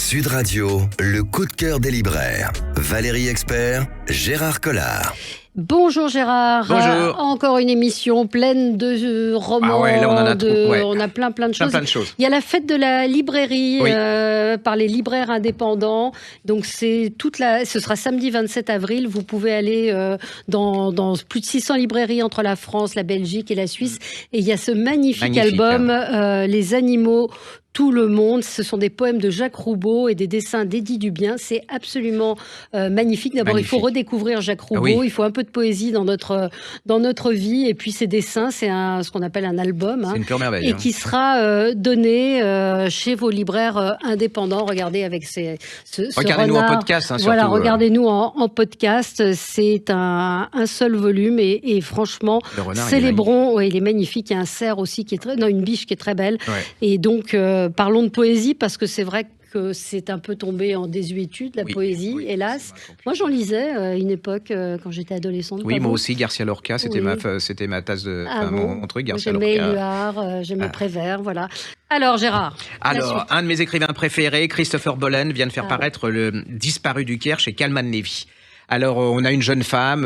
Sud Radio, le coup de cœur des libraires. Valérie Expert, Gérard Collard. Bonjour Gérard. Bonjour. Encore une émission pleine de romans. Ah ouais, là on en a On a plein de choses. Plein de choses. Il y a la fête de la librairie Oui. par les libraires indépendants. Donc ce sera samedi 27 avril. Vous pouvez aller dans plus de 600 librairies entre la France, la Belgique et la Suisse. Et il y a ce magnifique album, Les animaux. Tout le monde, ce sont des poèmes de Jacques Roubaud et des dessins d'Eddie Dubien. C'est absolument magnifique. D'abord, il faut redécouvrir Jacques Roubaud. Il faut un peu de poésie dans notre vie. Et puis, ces dessins, c'est ce qu'on appelle un album. C'est une pure merveille. Et qui sera donné chez vos libraires indépendants. Regardez avec Regardez-nous en podcast. Voilà, regardez-nous en podcast. C'est un seul volume. Et franchement, célébrons. Il est magnifique. Il y a un cerf aussi une biche qui est très belle. Ouais. Et donc, parlons de poésie parce que c'est vrai que c'est un peu tombé en désuétude, la poésie, hélas. Moi, j'en lisais à une époque quand j'étais adolescente. Oui, moi aussi, Garcia Lorca, c'était ma tasse de... mon truc, Garcia Lorca. J'aimais Éluard, j'aimais Prévert, voilà. Alors, Gérard. Alors, un de mes écrivains préférés, Christopher Bollen, vient de faire paraître Le Disparu du Caire chez Calman Levy. Alors, on a une jeune femme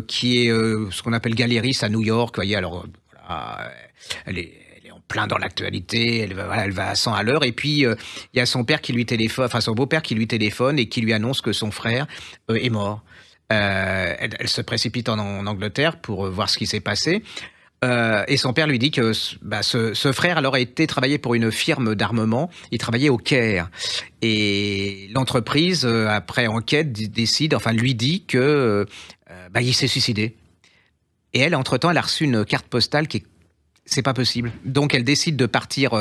qui est ce qu'on appelle galériste à New York. Vous voyez, alors, voilà, elle est plein dans l'actualité, elle va à 100 à l'heure, et puis il y a son père qui lui téléphone, enfin son beau-père qui lui téléphone et qui lui annonce que son frère est mort. Elle se précipite en Angleterre pour voir ce qui s'est passé. Et son père lui dit que ce frère alors a été travailler pour une firme d'armement. Il travaillait au Caire. Et l'entreprise, après enquête, lui dit que il s'est suicidé. Et elle, entre-temps, elle a reçu une carte postale qui est... C'est pas possible. Donc, elle décide de partir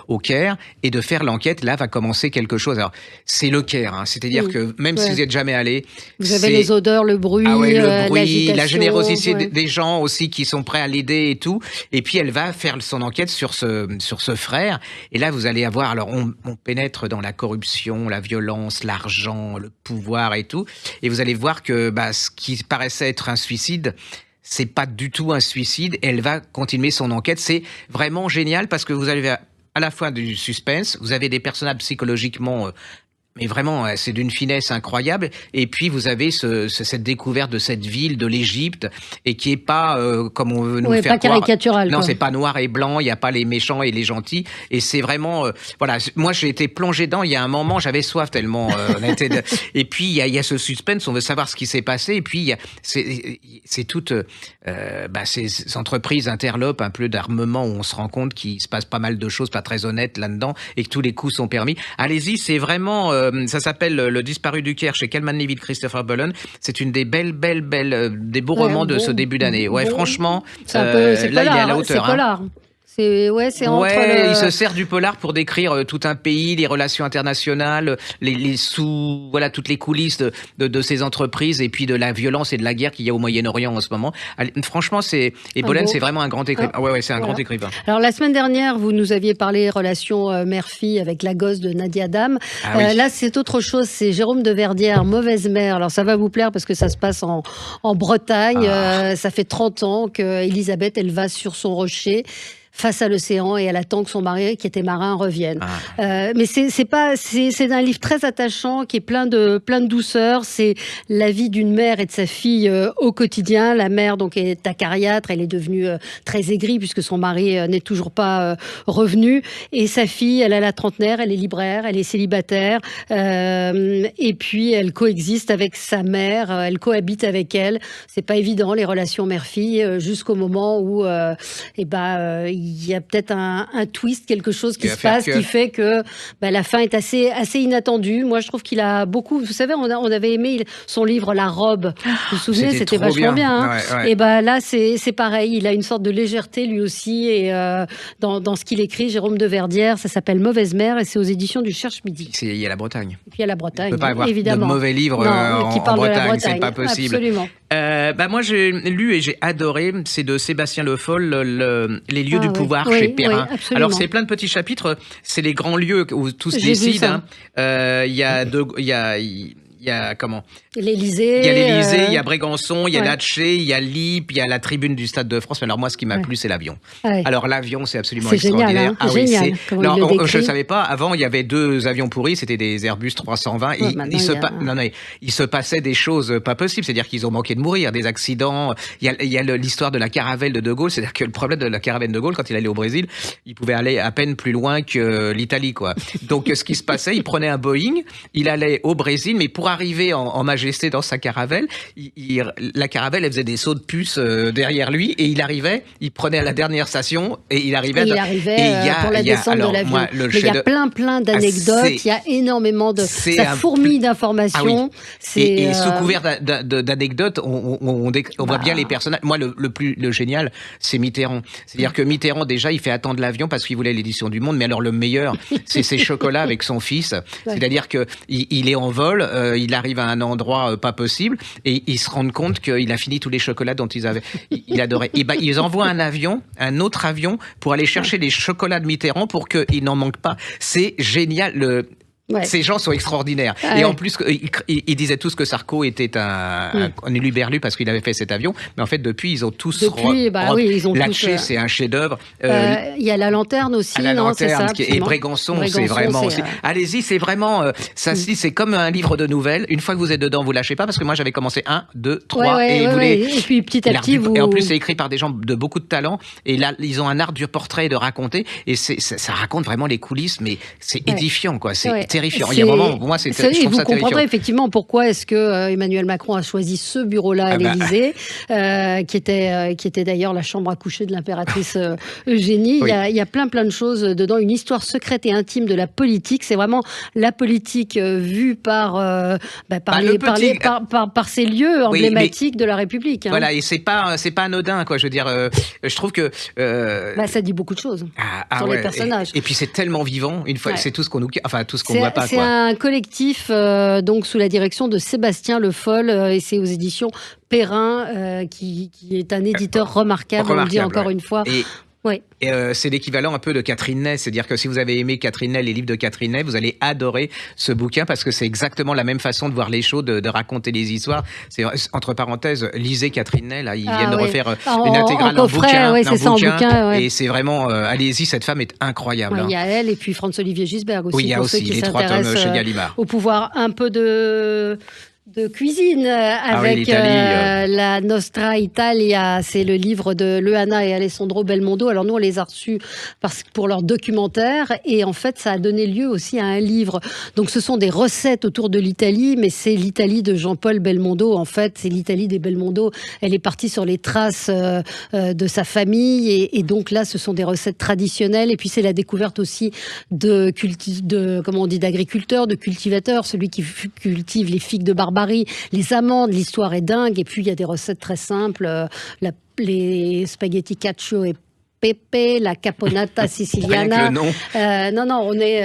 au Caire et de faire l'enquête. Là, va commencer quelque chose. Alors, c'est le Caire. C'est-à-dire que même si vous n'êtes jamais allé... Vous avez les odeurs, le bruit, la générosité des gens aussi qui sont prêts à l'aider et tout. Et puis, elle va faire son enquête sur ce frère. Et là, vous allez avoir... Alors, on pénètre dans la corruption, la violence, l'argent, le pouvoir et tout. Et vous allez voir que ce qui paraissait être un suicide... c'est pas du tout un suicide. Elle va continuer son enquête. C'est vraiment génial parce que vous avez à la fois du suspense, vous avez des personnages psychologiquement... mais vraiment, c'est d'une finesse incroyable. Et puis, vous avez cette découverte de cette ville, de l'Égypte, et qui est pas comme on veut nous faire pas caricatural. Non, c'est pas noir et blanc. Il y a pas les méchants et les gentils. Et c'est vraiment, voilà. Moi, j'ai été plongé dedans. Il y a un moment, j'avais soif tellement. Et puis, il y a ce suspense. On veut savoir ce qui s'est passé. Et puis, c'est toute ces entreprises interlopes un peu d'armement où on se rend compte qu'il se passe pas mal de choses pas très honnêtes là-dedans et que tous les coups sont permis. Allez-y, c'est vraiment. Ça s'appelle Le Disparu du Caire chez Calman Levy de Christopher Bollen. C'est une des belles, des beaux romans de ce début d'année. Ouais, franchement, là, il est à la hauteur. C'est polar. Il se sert du polar pour décrire tout un pays, les relations internationales, toutes les coulisses de ces entreprises et puis de la violence et de la guerre qu'il y a au Moyen-Orient en ce moment. Franchement, Bollen, c'est vraiment un grand écrivain. C'est un grand écrivain. Alors, la semaine dernière, vous nous aviez parlé relations mère-fille avec La gosse de Nadia Dam. Là, c'est autre chose. C'est Jérôme de Verdière, Mauvaise mère. Alors, ça va vous plaire parce que ça se passe en Bretagne. Ça fait 30 ans qu'Elisabeth, elle va sur son rocher face à l'océan et elle attend que son mari, qui était marin, revienne. Mais c'est un livre très attachant qui est plein de douceur. C'est la vie d'une mère et de sa fille au quotidien. La mère donc est acariâtre, elle est devenue très aigrie puisque son mari n'est toujours pas revenu. Et sa fille, elle a la trentenaire, elle est libraire, elle est célibataire. Et puis elle coexiste avec sa mère, elle cohabite avec elle. C'est pas évident les relations mère-fille jusqu'au moment où il y a peut-être un twist, quelque chose qui se passe, qui fait que la fin est assez inattendue. Moi, je trouve qu'il a beaucoup... Vous savez, on avait aimé son livre La Robe. Vous vous souvenez, c'était vachement bien. Et là, c'est pareil. Il a une sorte de légèreté, lui aussi. Et dans ce qu'il écrit, Jérôme de Verdière, ça s'appelle Mauvaise mère et c'est aux éditions du Cherche-Midi. Il y a la Bretagne. Et puis il y a la Bretagne, on peut pas avoir évidemment. de mauvais livres qui parle en de la Bretagne, c'est pas possible. Absolument. Moi, j'ai lu et j'ai adoré, c'est de Sébastien Le Foll, Les lieux du pouvoir chez Perrin. Alors, c'est plein de petits chapitres, c'est les grands lieux où tout se décide. Il y a comment? L'Élysée. Il y a l'Élysée, il y a Brégançon, il y a Latché, il y a Lippe, il y a la tribune du Stade de France. Mais alors moi, ce qui m'a plu, c'est l'avion. Alors l'avion, c'est absolument extraordinaire. Génial, hein, génial. Non, je ne savais pas. Avant, il y avait 2 avions pourris. C'était des Airbus 320. Il se passait des choses pas possibles. C'est-à-dire qu'ils ont manqué de mourir, des accidents. Il y a l'histoire de la caravelle de Gaulle. C'est-à-dire que le problème de la caravelle de Gaulle, quand il allait au Brésil, il pouvait aller à peine plus loin que l'Italie, quoi. Donc, ce qui se passait, il prenait un Boeing, il allait au Brésil, mais pour arriver en majesté dans sa caravelle, la caravelle, elle faisait des sauts de puce derrière lui, et il prenait à la dernière station, et il arrivait pour la descente de l'avion. Il y a plein d'anecdotes, il y a énormément ça fourmille d'informations. Et sous couvert d'anecdotes, on voit bien les personnages. Moi, le génial, c'est Mitterrand. C'est-à-dire que Mitterrand, déjà, il fait attendre l'avion parce qu'il voulait l'édition du Monde, mais alors le meilleur, c'est ses chocolats avec son fils. C'est-à-dire que il est en vol, il arrive à un endroit pas possible, et ils se rendent compte qu'il a fini tous les chocolats dont il adorait. Et ils envoient un autre avion, pour aller chercher les chocolats de Mitterrand pour qu'il n'en manque pas. C'est génial. Ces gens sont extraordinaires. Et en plus, ils disaient tous que Sarko était un éluberlu parce qu'il avait fait cet avion. Mais en fait, depuis, ils ont tous... Latché, c'est un chef-d'œuvre. Il y a La Lanterne aussi. La Lanterne, et Brégançon, c'est vraiment aussi... Allez-y, c'est vraiment... c'est comme un livre de nouvelles. Une fois que vous êtes dedans, vous lâchez pas, parce que moi, j'avais commencé 1, 2, 3, et puis petit à petit, Et en plus, c'est écrit par des gens de beaucoup de talent. Et là, ils ont un art du portrait et de raconter. Et ça raconte vraiment les coulisses, mais c'est édifiant, quoi. C'est terrifiant. Il y a un moment, pour moi, je trouve ça terrifiant. Vous comprendrez effectivement pourquoi est-ce que Emmanuel Macron a choisi ce bureau-là à l'Élysée, qui était d'ailleurs la chambre à coucher de l'impératrice Eugénie. Il y a plein de choses dedans, une histoire secrète et intime de la politique. C'est vraiment la politique vue par ces lieux emblématiques de la République. Hein. Voilà, et c'est pas anodin, quoi. Je veux dire, je trouve que ça dit beaucoup de choses sur les personnages. Et puis c'est tellement vivant. Une fois, c'est tout ce qu'on voit pas. C'est un collectif donc sous la direction de Sébastien Le Foll, et c'est aux éditions Perrin, qui est un éditeur remarquable, on le dit encore une fois. Et c'est l'équivalent un peu de Catherine Ney, c'est-à-dire que si vous avez aimé Catherine Ney, les livres de Catherine Ney, vous allez adorer ce bouquin parce que c'est exactement la même façon de voir les choses, de raconter les histoires. C'est, entre parenthèses, lisez Catherine Ney, là, ils viennent de refaire une intégrale en bouquin, et c'est vraiment, allez-y, cette femme est incroyable. Il y a elle et puis Franz-Olivier Gisbert aussi. Oui, il y a aussi les 3 tomes chez Gallimard. Au pouvoir, un peu de cuisine avec la Nostra Italia, c'est le livre de Leana et Alessandro Belmondo. Alors nous, on les a reçus pour leur documentaire, et en fait, ça a donné lieu aussi à un livre. Donc ce sont des recettes autour de l'Italie, mais c'est l'Italie de Jean-Paul Belmondo. En fait, c'est l'Italie des Belmondo. Elle est partie sur les traces de sa famille, et donc là, ce sont des recettes traditionnelles. Et puis c'est la découverte aussi d'agriculteurs, de cultivateurs, celui qui cultive les figues de Barbarie, les amandes. L'histoire est dingue. Et puis, il y a des recettes très simples. Les spaghetti cacio et pepe, la caponata siciliana. Non, on est...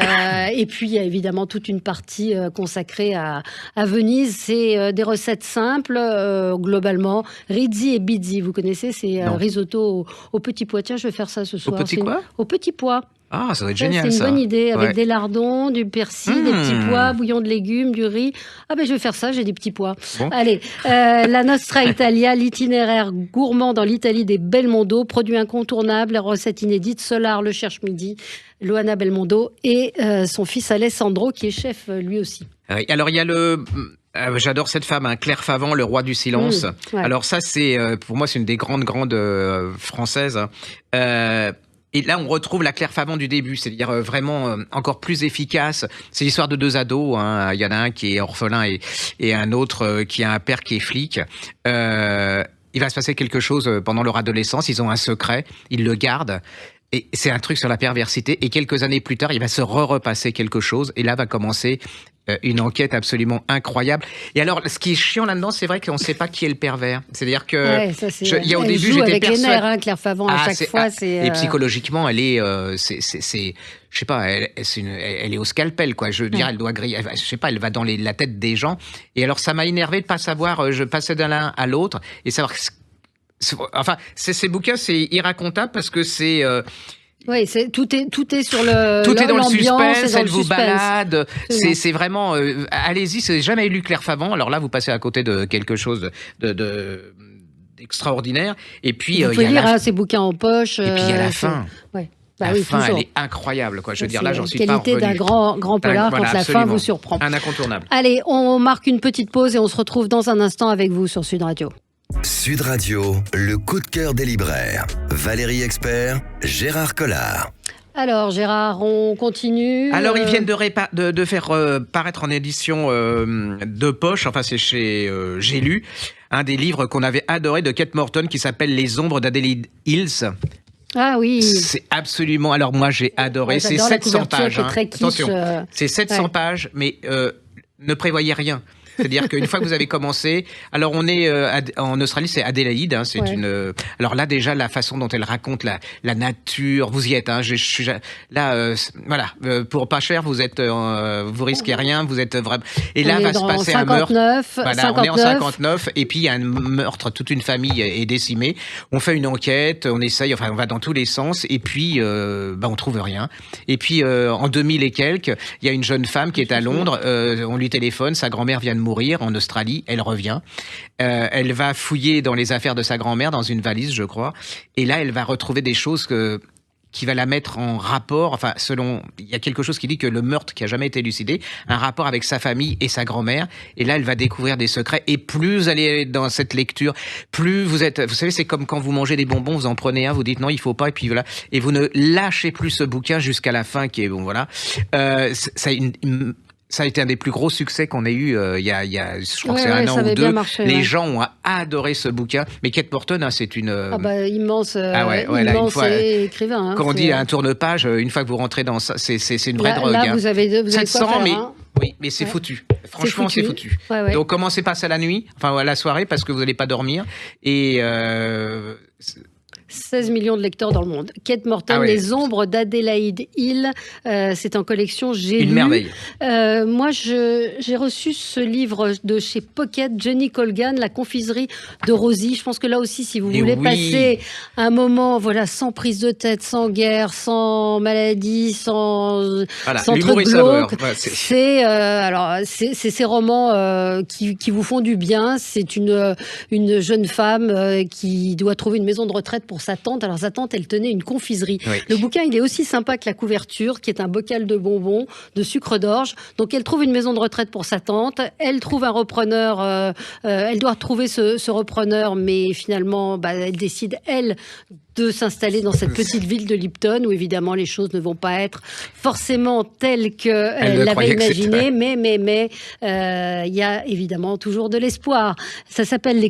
et puis, il y a évidemment toute une partie consacrée à Venise. C'est des recettes simples, globalement. Rizzi et bizzi, vous connaissez? C'est risotto au petit pois. Tiens, je vais faire ça ce soir. Au petit quoi? Au petit pois. Ah, ça va être génial, ça. C'est une bonne idée, avec des lardons, du persil, des petits pois, bouillon de légumes, du riz. Ah ben je vais faire ça, j'ai des petits pois. Bon. Allez, la Nostra Italia, l'itinéraire gourmand dans l'Italie des Belmondo, produit incontournable, recette inédite, Solar le cherche midi, Luana Belmondo et son fils Alessandro qui est chef lui aussi. Alors il y a j'adore cette femme, Claire Favant, le roi du silence. Alors ça, c'est pour moi, c'est une des grandes françaises. Et là, on retrouve la Claire Favant du début, c'est-à-dire vraiment encore plus efficace. C'est l'histoire de 2 ados. Il y en a un qui est orphelin et un autre qui a un père qui est flic. Il va se passer quelque chose pendant leur adolescence. Ils ont un secret, ils le gardent. Et c'est un truc sur la perversité. Et quelques années plus tard, il va se repasser quelque chose. Et là va commencer une enquête absolument incroyable. Et alors, ce qui est chiant là-dedans, c'est vrai qu'on ne sait pas qui est le pervers. C'est-à-dire que il y a au début, j'étais avec les nerfs, Claire Favant, à chaque fois. Et psychologiquement, elle est, je sais pas, elle est au scalpel, quoi. Je veux dire, elle doit griller. Je sais pas, elle va dans la tête des gens. Et alors, ça m'a énervé de pas savoir. Je passais d'un l'un à l'autre et savoir. Enfin, ces bouquins, c'est irracontable parce que c'est Oui, tout est sur le. Tout est dans le suspense, elle vous suspense. Balade. C'est vraiment. Allez-y, c'est jamais lu Claire Favant. Alors là, vous passez à côté de quelque chose d'extraordinaire. Et puis vous pouvez lire ces bouquins en poche. Et puis il y a la fin. Ouais. La fin, elle est incroyable, quoi. Je veux dire, là, j'en suis pas revenu. Qualité d'un grand polar quand la fin vous surprend. Un incontournable. Allez, on marque une petite pause et on se retrouve dans un instant avec vous sur Sud Radio. Sud Radio, le coup de cœur des libraires. Valérie Expert, Gérard Collard. Alors Gérard, on continue. Alors ils viennent de faire paraître en édition de poche, enfin c'est chez J'ai lu, un des livres qu'on avait adoré de Kate Morton qui s'appelle Les ombres d'Adélaïde Hills. Ah oui. C'est absolument... Alors moi j'ai adoré, c'est 700 pages. Attention, c'est 700 pages, mais ne prévoyez rien. C'est-à-dire qu'une fois que vous avez commencé, alors on est en Australie, c'est Adélaïde, hein, c'est une. Alors là déjà la façon dont elle raconte la nature, vous y êtes, hein, je suis là, voilà, pour pas cher, vous êtes, vous risquez rien, vous êtes vraiment. Et là va se passer 59, un meurtre. Voilà, 59. on est en 59 et puis il y a un meurtre, toute une famille est décimée. On fait une enquête, on essaye, enfin on va dans tous les sens et puis on trouve rien. Et puis en 2000 et quelques, il y a une jeune femme qui est à Londres, on lui téléphone, sa grand-mère vient de mourir en Australie, elle revient. Elle va fouiller dans les affaires de sa grand-mère, dans une valise, je crois. Et là, elle va retrouver des choses qui va la mettre en rapport, enfin, il y a quelque chose qui dit que le meurtre qui a jamais été élucidé, un rapport avec sa famille et sa grand-mère. Et là, elle va découvrir des secrets. Et plus vous allez dans cette lecture, plus vous savez, c'est comme quand vous mangez des bonbons, vous en prenez un, vous dites non, il faut pas, et puis voilà. Et vous ne lâchez plus ce bouquin jusqu'à la fin qui est, bon, voilà. Ça a été un des plus gros succès qu'on ait eu il y a je crois que c'est un an ou deux. Marché, les gens ont adoré ce bouquin. Mais Kate Morton, hein, c'est une immense écrivain. Hein, quand on dit un tourne-page, une fois que vous rentrez dans ça, c'est une vraie drogue. Là, vous avez 700, quoi faire, mais hein. oui, mais c'est foutu. Franchement, c'est foutu. Ouais. Donc commencez pas ça la nuit, enfin à la soirée, parce que vous n'allez pas dormir. Et 16 millions de lecteurs dans le monde. Kate Morton, Les ombres d'Adélaïde Hill, c'est en collection J'ai lu. Une merveille. Moi, j'ai reçu ce livre de chez Pocket, Jenny Colgan, La confiserie de Rosie. Je pense que là aussi, si vous voulez passer un moment, sans prise de tête, sans guerre, sans maladie, sans truc glauque, c'est ces romans qui vous font du bien. C'est une jeune femme qui doit trouver une maison de retraite pour sa tante. Alors sa tante, elle tenait une confiserie. Oui. Le bouquin, il est aussi sympa que la couverture, qui est un bocal de bonbons, de sucre d'orge. Donc elle trouve une maison de retraite pour sa tante. Elle trouve un repreneur. Elle doit trouver ce repreneur, mais finalement, elle décide, elle, de s'installer dans cette petite ville de Lipton, où évidemment les choses ne vont pas être forcément telles qu'elle l'avait imaginé, mais il y a évidemment toujours de l'espoir. Ça s'appelle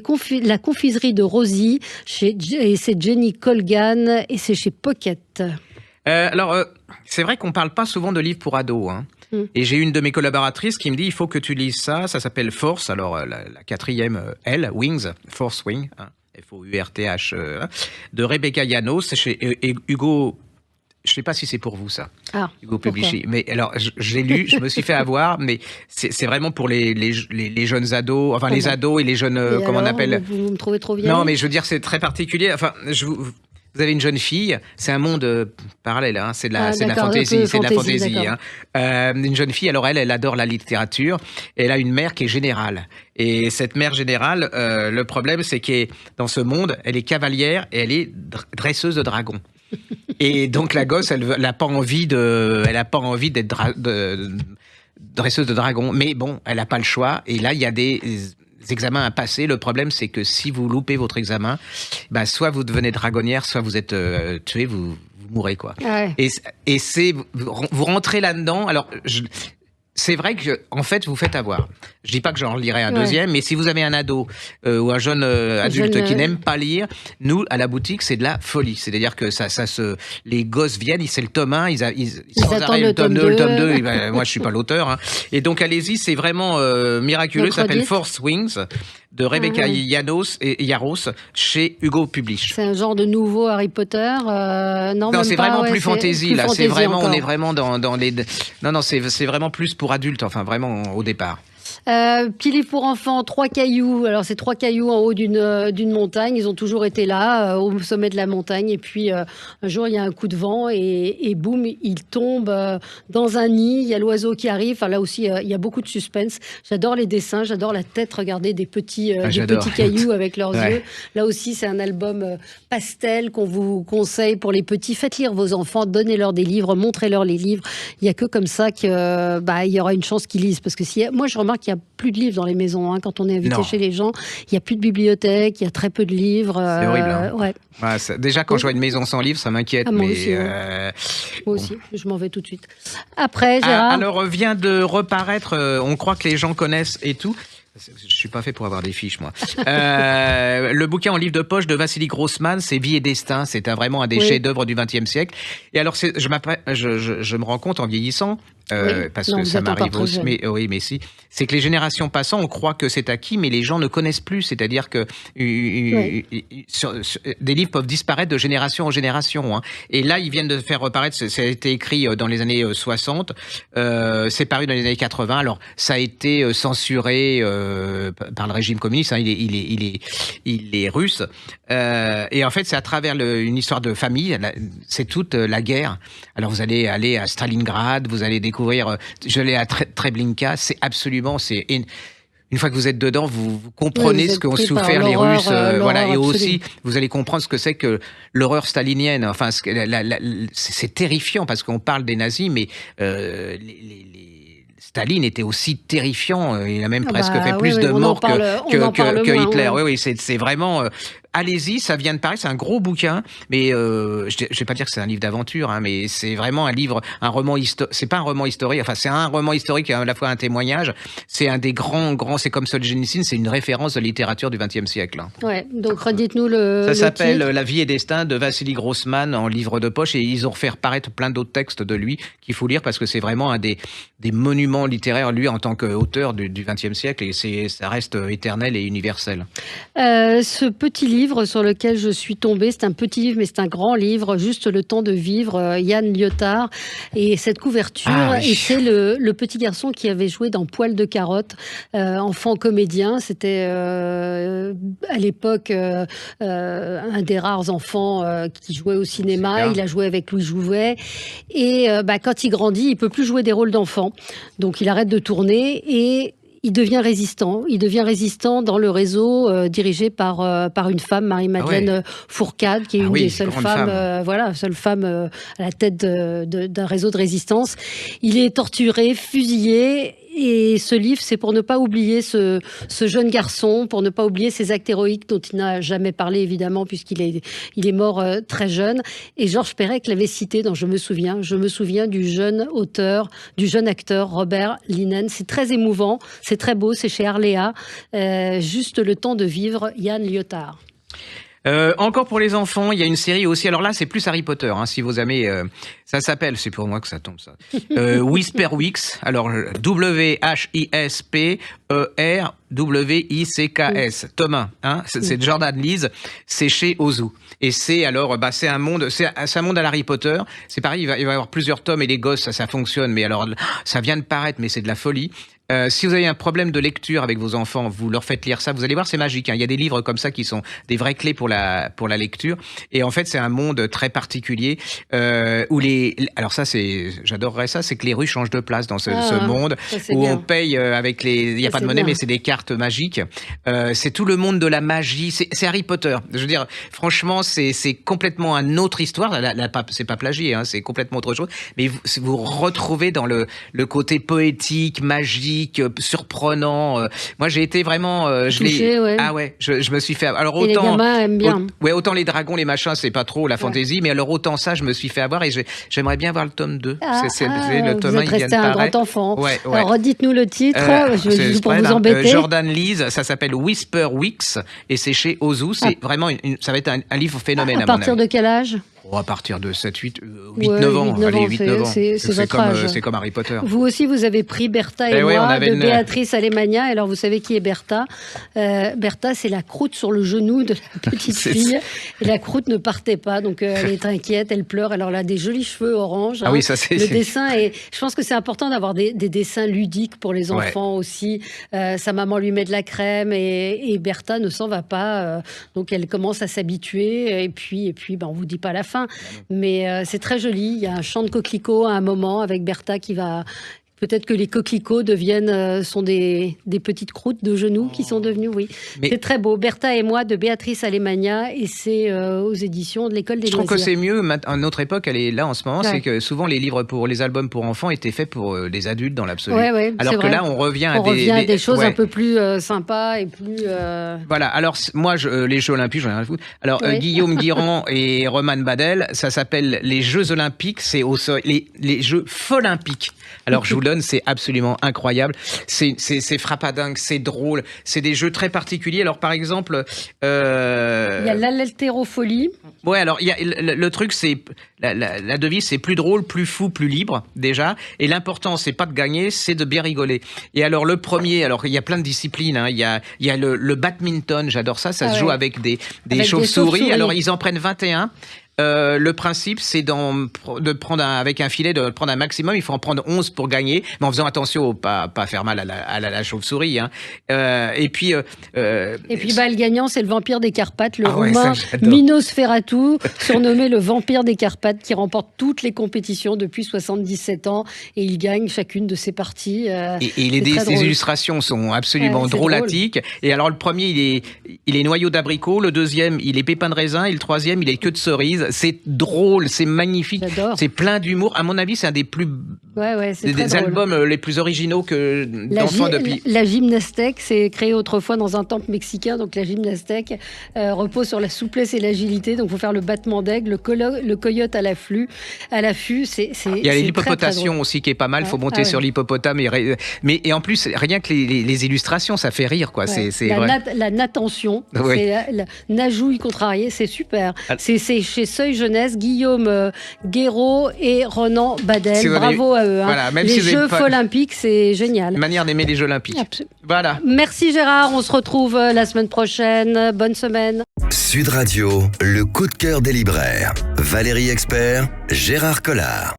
La confiserie de Rosie, et c'est Jenny Colgan, et c'est chez Pocket. C'est vrai qu'on parle pas souvent de livres pour ados, hein. Et j'ai une de mes collaboratrices qui me dit il faut que tu lises ça s'appelle Force, alors la quatrième L, Wings, Force Wing, hein, F-O-U-R-T-H, de Rebecca Llanos, chez Hugo. Je ne sais pas si c'est pour vous ça, Hugo Publishing. Mais alors, j'ai lu, je me suis fait avoir, mais c'est vraiment pour les jeunes ados, enfin les ados et les jeunes, comment on appelle. Vous me trouvez trop vieille. Non, mais je veux dire, c'est très particulier. Enfin, vous avez une jeune fille, c'est un monde parallèle, hein, c'est de la fantaisie, c'est de la fantaisie. Hein. Une jeune fille, alors elle adore la littérature, et elle a une mère qui est générale. Et cette mère générale, le problème, c'est qu'elle dans ce monde, elle est cavalière et elle est dresseuse de dragons. Et donc la gosse, elle a pas envie d'être dresseuse de dragons, mais bon, elle a pas le choix. Et là, il y a des examens à passer. Le problème, c'est que si vous loupez votre examen, soit vous devenez dragonnière, soit vous êtes tué, vous mourrez, quoi. Ouais. Et vous rentrez là-dedans. Alors, c'est vrai que, en fait, vous faites avoir. Je dis pas que j'en lirai un deuxième, mais si vous avez un ado ou un jeune adulte qui n'aime pas lire, nous, à la boutique, c'est de la folie. C'est-à-dire que les gosses viennent, c'est le tome 1, ils sans arrêt le tome 2, le tome 2. Moi, je suis pas l'auteur, hein. Et donc, allez-y, c'est vraiment miraculeux. Ça s'appelle Force Wings, de Rebecca Llanos et Yaros, chez Hugo Publish. C'est un genre de nouveau Harry Potter. Non, c'est vraiment plus fantasy, là. C'est vraiment, on est vraiment dans les. Non, c'est vraiment plus pour adultes, enfin, vraiment au départ. Petit livre pour enfants, 3 cailloux. Alors, c'est 3 cailloux en haut d'une montagne. Ils ont toujours été là, au sommet de la montagne. Et puis, un jour, il y a un coup de vent et boum, ils tombent dans un nid. Il y a l'oiseau qui arrive. Enfin, là aussi, il y a beaucoup de suspense. J'adore les dessins, j'adore la tête. Regardez des petits cailloux avec leurs yeux. Là aussi, c'est un album pastel qu'on vous conseille pour les petits. Faites lire vos enfants, donnez-leur des livres, montrez-leur les livres. Il n'y a que comme ça qu'il y aura une chance qu'ils lisent. Parce que moi, je remarque qu'il n'y a plus de livres dans les maisons. Quand on est invité chez les gens, il n'y a plus de bibliothèque, il y a très peu de livres. C'est horrible. Ouais. Déjà, quand je vois une maison sans livres, ça m'inquiète. Moi aussi, moi aussi, je m'en vais tout de suite. Après, Gérard. Alors, vient de reparaître, on croit que les gens connaissent et tout. Je suis pas fait pour avoir des fiches, moi. Le bouquin en livre de poche de Vassili Grossman, c'est Vie et Destin. C'est vraiment un des chefs-d'œuvre du XXe siècle. Et alors, je me rends compte en vieillissant, parce que ça m'arrive aussi. Mais si. C'est que les générations passant, on croit que c'est acquis, mais les gens ne connaissent plus. C'est-à-dire que des livres peuvent disparaître de génération en génération. Et là, ils viennent de faire reparaître. Ça a été écrit dans les années 60. C'est paru dans les années 80. Alors, ça a été censuré par le régime communiste. Il est russe. Et en fait, c'est à travers une histoire de famille. C'est toute la guerre. Alors, vous allez aller à Stalingrad, vous allez découvrir. Je l'ai à Treblinka. C'est absolument. Une fois que vous êtes dedans, vous comprenez ce qu'ont souffert les Russes. Et aussi, vous allez comprendre ce que c'est que l'horreur stalinienne. Enfin, c'est terrifiant parce qu'on parle des nazis, mais Staline était aussi terrifiant. Il a même presque fait plus de morts que Hitler. Oui, c'est vraiment. Allez-y, ça vient de paraître, c'est un gros bouquin, mais je vais pas dire que c'est un livre d'aventure, mais c'est vraiment un roman historique. C'est pas un roman historique, enfin c'est un roman historique et à la fois un témoignage. C'est un des grands, c'est comme Solzhenitsyn, c'est une référence de littérature du XXe siècle. Ouais, donc redites-nous le Ça s'appelle titre. La vie et destin de Vassili Grossman en livre de poche et ils ont fait reparaître plein d'autres textes de lui qu'il faut lire parce que c'est vraiment un des monuments littéraires, lui, en tant qu'auteur du XXe siècle et ça reste éternel et universel. Ce petit livre sur lequel je suis tombée, c'est un petit livre, mais c'est un grand livre, Juste le temps de vivre, Yann Liotard. Et cette couverture, et c'est le petit garçon qui avait joué dans Poil de carotte, enfant comédien. C'était à l'époque un des rares enfants qui jouait au cinéma. Il a joué avec Louis Jouvet. Et quand il grandit, il peut plus jouer des rôles d'enfant. Donc il arrête de tourner et il devient résistant. Il devient résistant dans le réseau dirigé par une femme, Marie-Madeleine Fourcade, qui est une des seules femmes, seule femme à la tête d'un réseau de résistance. Il est torturé, fusillé. Et ce livre, c'est pour ne pas oublier ce jeune garçon, pour ne pas oublier ces actes héroïques dont il n'a jamais parlé, évidemment, puisqu'il est mort très jeune. Et Georges Perec l'avait cité dans Je me souviens du jeune auteur, du jeune acteur Robert Linen. C'est très émouvant, c'est très beau, c'est chez Arléa. Juste le temps de vivre, Yann Liotard. Encore pour les enfants, il y a une série aussi. Alors là, c'est plus Harry Potter. Si vous aimez, ça s'appelle. C'est pour moi que ça tombe ça. Whisper Wicks. Alors WHISPERWICKS. Thomas. C'est Jordan Lees. C'est chez Ozu. Et c'est c'est un monde à l'Harry Potter. C'est pareil. Il va y avoir plusieurs tomes et les gosses, ça fonctionne. Mais alors, ça vient de paraître, mais c'est de la folie. Si vous avez un problème de lecture avec vos enfants, vous leur faites lire ça, vous allez voir, c'est magique. Il y a des livres comme ça qui sont des vraies clés pour la lecture. Et en fait, c'est un monde très particulier où alors ça, j'adorerais ça, c'est que les rues changent de place dans ce monde où bien. On paye avec il n'y a pas de monnaie, mais c'est des cartes magiques. C'est tout le monde de la magie. C'est Harry Potter. Je veux dire, franchement, c'est complètement une autre histoire. C'est pas plagié, c'est complètement autre chose. Mais vous retrouvez dans le côté poétique, magique, surprenant. Moi, j'ai été vraiment. Touché, je me suis fait. Alors autant. Et les gamins aiment bien. Autant les dragons, les machins, c'est pas trop la fantaisie, mais alors autant ça, je me suis fait avoir et j'aimerais bien voir le tome 2. Le tome 1, il vient de paraître. Vous êtes resté un grand enfant. Ouais. Alors redites-nous le titre, pour vous embêter. Jordan Lees, ça s'appelle Whisper Wicks et c'est chez Ozu. C'est vraiment ça va être un livre phénomène à mon avis. À partir de quel âge ? À partir de 7, 8, 8, 9 ans. 8-9 ans. C'est votre âge. C'est comme Harry Potter. Vous aussi, vous avez pris Bertha et moi de Béatrice Alemagna. Alors, vous savez qui est Bertha? Bertha, c'est la croûte sur le genou de la petite fille. Et la croûte ne partait pas. Donc, elle est inquiète, elle pleure. Alors, elle a des jolis cheveux orange. Ah oui, ça c'est... Le dessin, et je pense que c'est important d'avoir des dessins ludiques pour les enfants aussi. Sa maman lui met de la crème et Bertha ne s'en va pas. Donc, elle commence à s'habituer. Et puis on vous dit pas la fin. Mais c'est très joli. Il y a un chant de coquelicots à un moment avec Bertha qui va... Peut-être que les coquelicots sont des petites croûtes de genoux qui sont devenues, Mais c'est très beau. Bertha et moi de Béatrice Alemagna, et c'est aux éditions de l'École des Loisirs. Je trouve que c'est mieux. À notre époque, elle est là en ce moment, c'est que souvent les livres pour les albums pour enfants étaient faits pour les adultes dans l'absolu. Alors que là, on revient à des choses un peu plus sympas et plus... Voilà. Alors moi, les Jeux Olympiques, j'en ai rien à foutre. Alors Guillaume Guirand et Roman Badel, ça s'appelle les Jeux Olympiques. C'est les Jeux Folympiques. Alors je vous donne, c'est absolument incroyable. C'est frappadingue, c'est drôle. C'est des jeux très particuliers. Alors par exemple, il y a l'haltérophilie. Ouais, alors il y a le truc, c'est la devise, c'est plus drôle, plus fou, plus libre déjà. Et l'important, c'est pas de gagner, c'est de bien rigoler. Et alors le premier, alors il y a plein de disciplines. Hein. Il y a le badminton, j'adore ça. Ça se joue avec des chauves-souris. Alors ils en prennent 21. Le principe, c'est de prendre avec un filet, de prendre un maximum. Il faut en prendre 11 pour gagner, mais en faisant attention, pas faire mal à la chauve-souris. Hein. Et puis, le gagnant, c'est le vampire des Carpates, le roumain Minos Ferratou, surnommé le vampire des Carpates, qui remporte toutes les compétitions depuis 77 ans, et il gagne chacune de ses parties. Et les illustrations sont absolument drôlatiques. Drôle. Et alors, le premier, il est noyau d'abricot, le deuxième, il est pépin de raisin, et le troisième, il est queue de cerise. C'est drôle, c'est magnifique, c'est plein d'humour. À mon avis, c'est un des plus des albums les plus originaux que d'enfants depuis. La gymnastèque, c'est créé autrefois dans un temple mexicain. Donc la gymnastèque repose sur la souplesse et l'agilité. Donc il faut faire le battement d'aigle, le coyote à l'affût. Il y a l'hypopotation aussi qui est pas mal. Il faut monter sur l'hippopotame et en plus rien que les illustrations, ça fait rire quoi. C'est la natation, c'est la najouille contrariée, c'est super. C'est chez Seuil Jeunesse, Guillaume Guéraud et Ronan Badel. Bravo à eux. Hein. Voilà, même les Jeux Olympiques, c'est génial. Manière d'aimer les Jeux Olympiques. Voilà. Merci Gérard, on se retrouve la semaine prochaine. Bonne semaine. Sud Radio, le coup de cœur des libraires. Valérie Expert, Gérard Collard.